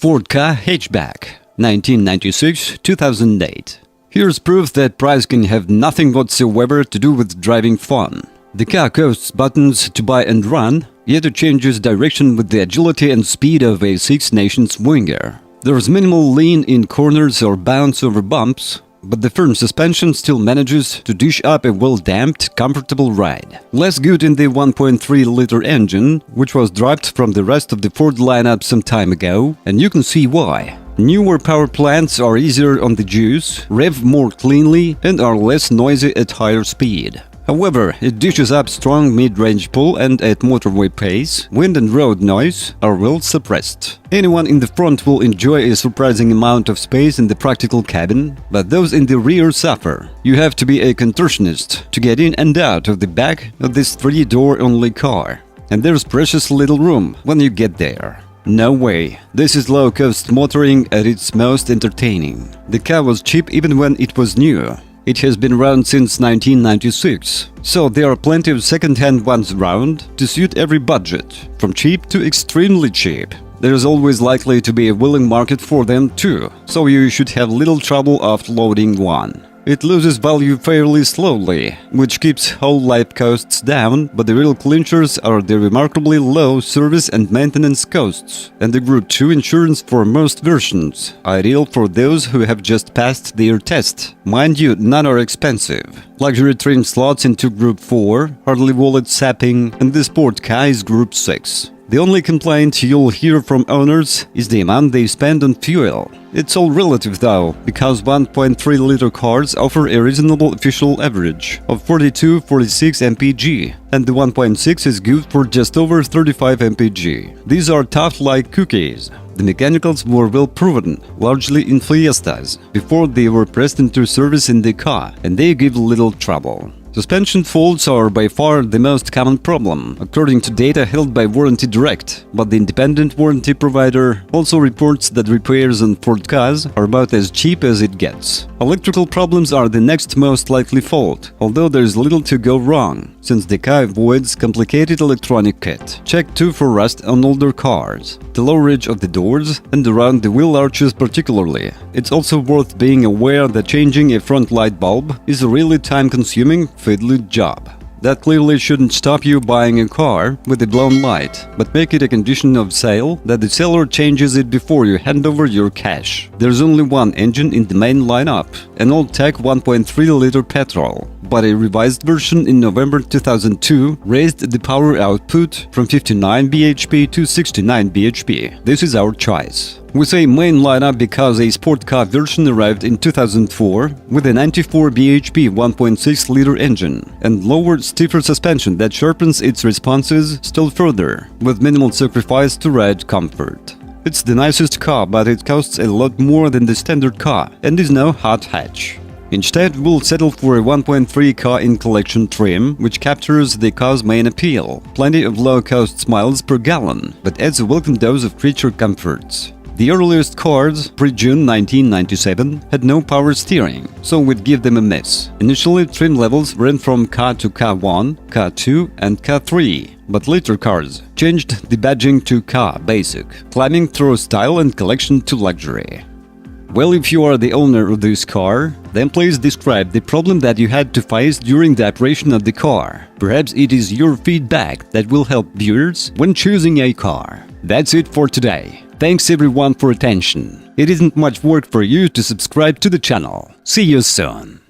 Ford Ka hatchback, 1996-2008. Here's proof that price can have nothing whatsoever to do with driving fun. The car coasts buttons to buy and run, yet it changes direction with the agility and speed of a Six Nations winger. There's minimal lean in corners or bounce over bumps, but the firm suspension still manages to dish up a well-damped, comfortable ride. Less good in the 1.3-liter engine, which was dropped from the rest of the Ford lineup some time ago, and you can see why. Newer power plants are easier on the juice, rev more cleanly, and are less noisy at higher speed. However, it dishes up strong mid-range pull, and at motorway pace, wind and road noise are well suppressed. Anyone in the front will enjoy a surprising amount of space in the practical cabin, but those in the rear suffer. You have to be a contortionist to get in and out of the back of this three-door only car, and there's precious little room when you get there. No way. This is low-cost motoring at its most entertaining. The car was cheap even when it was new. It has been around since 1996, so there are plenty of second-hand ones around to suit every budget, from cheap to extremely cheap. There is always likely to be a willing market for them too, so you should have little trouble offloading one. It loses value fairly slowly, which keeps whole life costs down, but the real clinchers are the remarkably low service and maintenance costs, and the Group 2 insurance for most versions, ideal for those who have just passed their test. Mind you, none are expensive. Luxury trim slots into Group 4, hardly wallet sapping, and the Sport Ka is Group 6. The only complaint you'll hear from owners is the amount they spend on fuel. It's all relative though, because 1.3-liter cars offer a reasonable official average of 42-46 mpg, and the 1.6 is good for just over 35 mpg. These are tough like cookies. The mechanicals were well proven, largely in Fiestas, before they were pressed into service in the car, and they give little trouble. Suspension faults are by far the most common problem, according to data held by Warranty Direct, but the independent warranty provider also reports that repairs on Ford Kas are about as cheap as it gets. Electrical problems are the next most likely fault, although there is little to go wrong, since the Ka avoids complicated electronic kit. Check too for rust on older cars, the low ridge of the doors, and around the wheel arches particularly. It's also worth being aware that changing a front light bulb is a really time-consuming, fiddly job. That clearly shouldn't stop you buying a car with a blown light, but make it a condition of sale that the seller changes it before you hand over your cash. There's only one engine in the main lineup, an old-tech 1.3-liter petrol, but a revised version in November 2002 raised the power output from 59 bhp to 69 bhp. This is our choice. We say main lineup because a Sport Ka version arrived in 2004 with a 94 bhp 1.6-liter engine and lower, stiffer suspension that sharpens its responses still further, with minimal sacrifice to ride comfort. It's the nicest car, but it costs a lot more than the standard car and is no hot hatch. Instead, we'll settle for a 1.3 Ka in collection trim, which captures the car's main appeal. Plenty of low-cost miles per gallon, but adds a welcome dose of creature comforts. The earliest cars, pre-June 1997, had no power steering, so we'd give them a miss. Initially, trim levels ran from Ka to Ka1, Ka2 and Ka3, but later cars changed the badging to Ka Basic, climbing through style and collection to luxury. Well, if you are the owner of this car, then please describe the problem that you had to face during the operation of the car. Perhaps it is your feedback that will help viewers when choosing a car. That's it for today. Thanks everyone for attention. It isn't much work for you to subscribe to the channel. See you soon.